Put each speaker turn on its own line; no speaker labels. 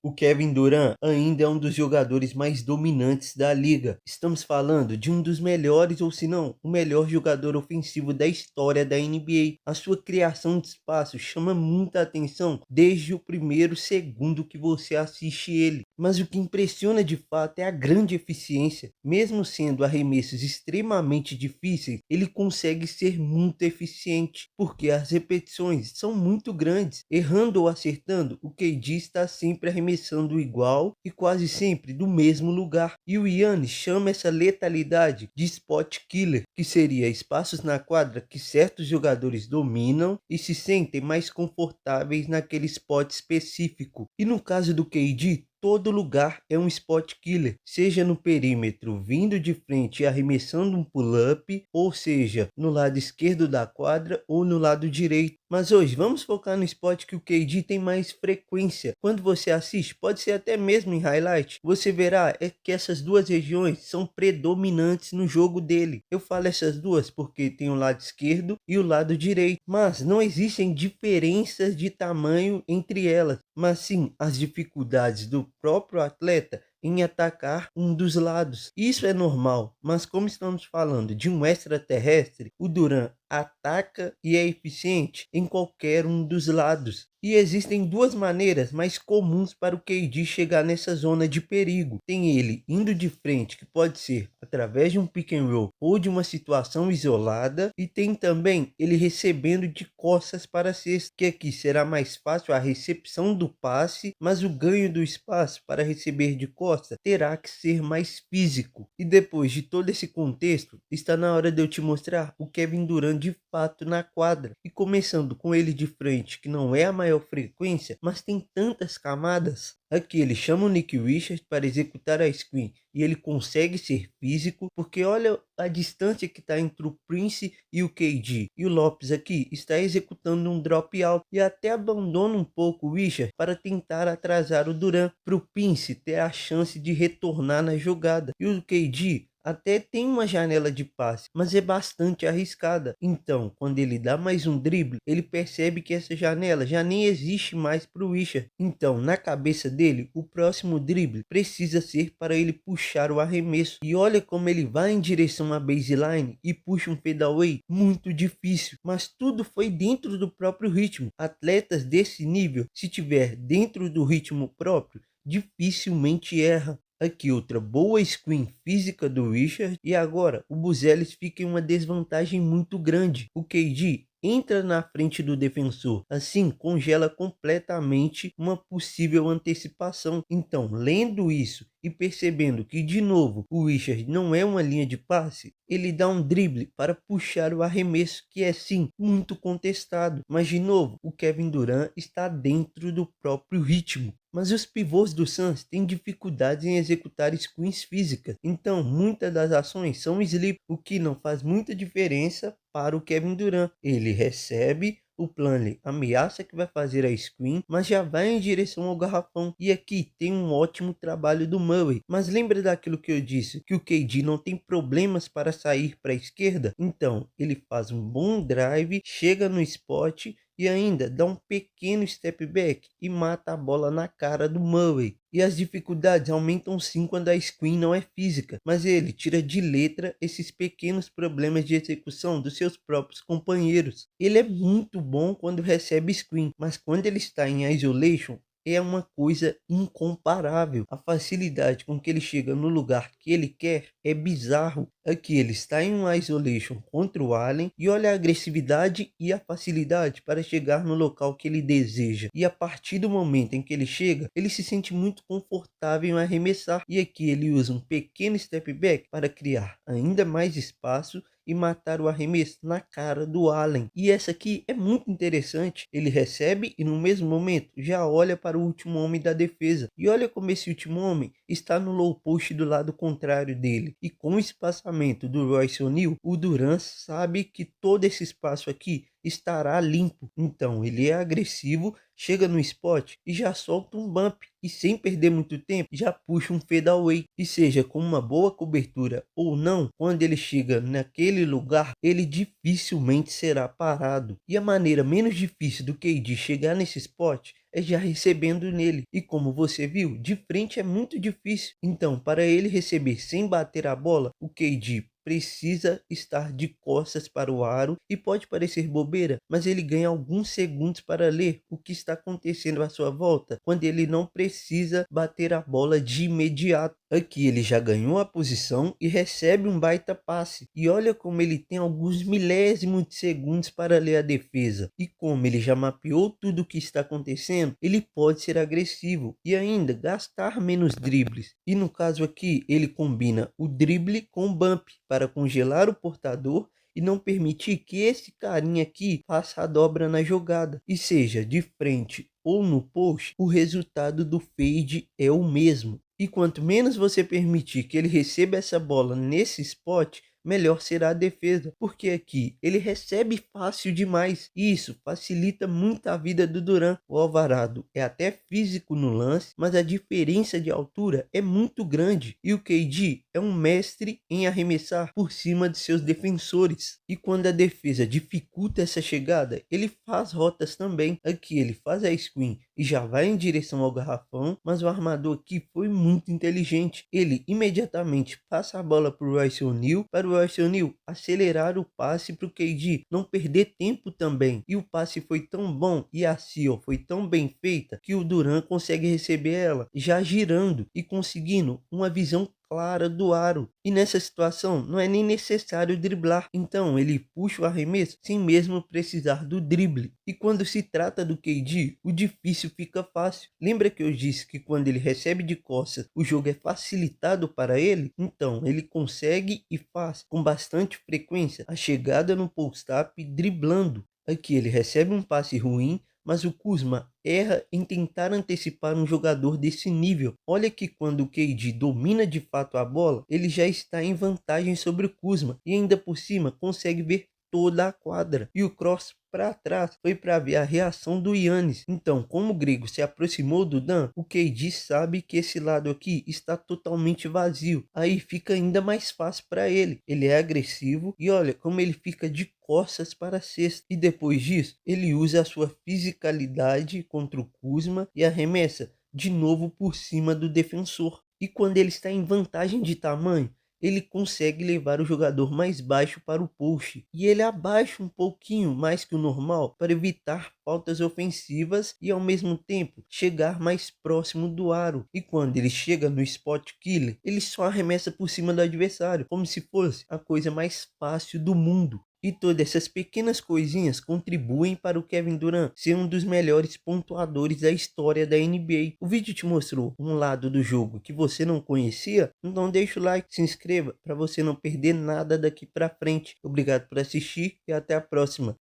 O Kevin Durant ainda é um dos jogadores mais dominantes da liga. Estamos falando de um dos melhores, ou se não, o melhor jogador ofensivo da história da NBA. A sua criação de espaço chama muita atenção desde o primeiro segundo que você assiste ele. Mas o que impressiona de fato é a grande eficiência. Mesmo sendo arremessos extremamente difíceis, ele consegue ser muito eficiente, porque as repetições são muito grandes. Errando ou acertando, o KD está sempre arremessando igual e quase sempre do mesmo lugar. E o Giannis chama essa letalidade de spot killer, que seria espaços na quadra que certos jogadores dominam e se sentem mais confortáveis naquele spot específico. E no caso do KD, todo lugar é um spot killer, seja no perímetro vindo de frente e arremessando um pull-up, ou seja, no lado esquerdo da quadra ou no lado direito. Mas hoje vamos focar no spot que o KD tem mais frequência. Quando você assiste, pode ser até mesmo em highlight, você verá que essas duas regiões são predominantes no jogo dele. Eu falo essas duas porque tem o lado esquerdo e o lado direito, mas não existem diferenças de tamanho entre elas, mas sim as dificuldades do próprio atleta em atacar um dos lados. Isso é normal, mas como estamos falando de um extraterrestre, o Durant ataca e é eficiente em qualquer um dos lados. E existem duas maneiras mais comuns para o KD chegar nessa zona de perigo. Tem ele indo de frente, que pode ser através de um pick and roll ou de uma situação isolada, e tem também ele recebendo de costas para a cesta, que aqui será mais fácil a recepção do passe, mas o ganho do espaço para receber de costas terá que ser mais físico. E depois de todo esse contexto, está na hora de eu te mostrar o Kevin Durant de fato na quadra, e começando com ele de frente, que não é a maior frequência, mas tem tantas camadas. Aqui ele chama o Nick Richards para executar a screen e ele consegue ser físico, porque olha a distância que está entre o Prince e o KD. E o Lopes aqui está executando um drop out e até abandona um pouco o Richards para tentar atrasar o Durant, para o Prince ter a chance de retornar na jogada. E o KD até tem uma janela de passe, mas é bastante arriscada. Então, quando ele dá mais um drible, ele percebe que essa janela já nem existe mais para o Richard. Então, na cabeça dele, o próximo drible precisa ser para ele puxar o arremesso. E olha como ele vai em direção à baseline e puxa um fadeaway muito difícil. Mas tudo foi dentro do próprio ritmo. Atletas desse nível, se tiver dentro do ritmo próprio, dificilmente erra. Aqui outra boa screen física do Richard, e agora o Buzelis fica em uma desvantagem muito grande. O KD entra na frente do defensor, assim congela completamente uma possível antecipação. Então, lendo isso e percebendo que de novo o Richard não é uma linha de passe, ele dá um drible para puxar o arremesso, que é sim muito contestado, mas de novo o Kevin Durant está dentro do próprio ritmo. Mas os pivôs do Suns têm dificuldades em executar screens físicas, então muitas das ações são sleep, o que não faz muita diferença para o Kevin Durant. Ele recebe, o Plumlee ameaça que vai fazer a screen, mas já vai em direção ao garrafão. E aqui tem um ótimo trabalho do Murray. Mas lembra daquilo que eu disse, que o KD não tem problemas para sair para a esquerda? Então, ele faz um bom drive, chega no spot e ainda dá um pequeno step back e mata a bola na cara do Murray. E as dificuldades aumentam sim quando a screen não é física, mas ele tira de letra esses pequenos problemas de execução dos seus próprios companheiros. Ele é muito bom quando recebe screen, mas quando ele está em isolation, é uma coisa incomparável. A facilidade com que ele chega no lugar que ele quer é bizarro. Aqui ele está em um isolation contra o Allen e olha a agressividade e a facilidade para chegar no local que ele deseja. E a partir do momento em que ele chega, ele se sente muito confortável em arremessar. E aqui ele usa um pequeno step back para criar ainda mais espaço e matar o arremesso na cara do Allen. E essa aqui é muito interessante. Ele recebe e no mesmo momento já olha para o último homem da defesa. E olha como esse último homem está no low post do lado contrário dele. E com o espaçamento do Royce O'Neal, o Durant sabe que todo esse espaço aqui estará limpo. Então ele é agressivo, chega no spot e já solta um bump. E sem perder muito tempo, já puxa um fadeaway. E seja com uma boa cobertura ou não, quando ele chega naquele lugar, ele dificilmente será parado. E a maneira menos difícil do KD chegar nesse spot é já recebendo nele. E como você viu, de frente é muito difícil. Então, para ele receber sem bater a bola, o KD precisa estar de costas para o aro e pode parecer bobeira, mas ele ganha alguns segundos para ler o que está acontecendo à sua volta, quando ele não precisa bater a bola de imediato. Aqui ele já ganhou a posição e recebe um baita passe. E olha como ele tem alguns milésimos de segundos para ler a defesa. E como ele já mapeou tudo o que está acontecendo, ele pode ser agressivo e ainda gastar menos dribles. E no caso aqui, ele combina o drible com o bump para congelar o portador e não permitir que esse carinha aqui faça a dobra na jogada. E seja de frente ou no post, o resultado do fade é o mesmo. E quanto menos você permitir que ele receba essa bola nesse spot, melhor será a defesa, porque aqui ele recebe fácil demais e isso facilita muito a vida do Duran. O Alvarado é até físico no lance, mas a diferença de altura é muito grande e o KD é um mestre em arremessar por cima de seus defensores. E quando a defesa dificulta essa chegada, ele faz rotas também. Aqui ele faz a screen e já vai em direção ao garrafão, mas o armador aqui foi muito inteligente. Ele imediatamente passa a bola para o Royce O'Neal, para o Royce O'Neal acelerar o passe para o KD, não perder tempo também. E o passe foi tão bom e a seal foi tão bem feita que o Duran consegue receber ela, já girando e conseguindo uma visão clara do aro. E nessa situação não é nem necessário driblar. Então ele puxa o arremesso sem mesmo precisar do drible. E quando se trata do KD, o difícil fica fácil. Lembra que eu disse que quando ele recebe de costas, o jogo é facilitado para ele? Então ele consegue e faz com bastante frequência a chegada no post-up driblando. Aqui ele recebe um passe ruim, mas o Kuzma erra em tentar antecipar um jogador desse nível. Olha que quando o KD domina de fato a bola, ele já está em vantagem sobre o Kuzma e ainda por cima consegue ver toda a quadra. E o cross para trás foi para ver a reação do Giannis. Então, como o grego se aproximou do Dan, o KD sabe que esse lado aqui está totalmente vazio. Aí fica ainda mais fácil para ele. Ele é agressivo e olha como ele fica de costas para a cesta. E depois disso, ele usa a sua fisicalidade contra o Kuzma e arremessa de novo por cima do defensor. E quando ele está em vantagem de tamanho, ele consegue levar o jogador mais baixo para o post. E ele abaixa um pouquinho mais que o normal para evitar faltas ofensivas e ao mesmo tempo chegar mais próximo do aro. E quando ele chega no spot killer, ele só arremessa por cima do adversário, como se fosse a coisa mais fácil do mundo. E todas essas pequenas coisinhas contribuem para o Kevin Durant ser um dos melhores pontuadores da história da NBA. O vídeo te mostrou um lado do jogo que você não conhecia? Então deixa o like, se inscreva para você não perder nada daqui para frente. Obrigado por assistir e até a próxima.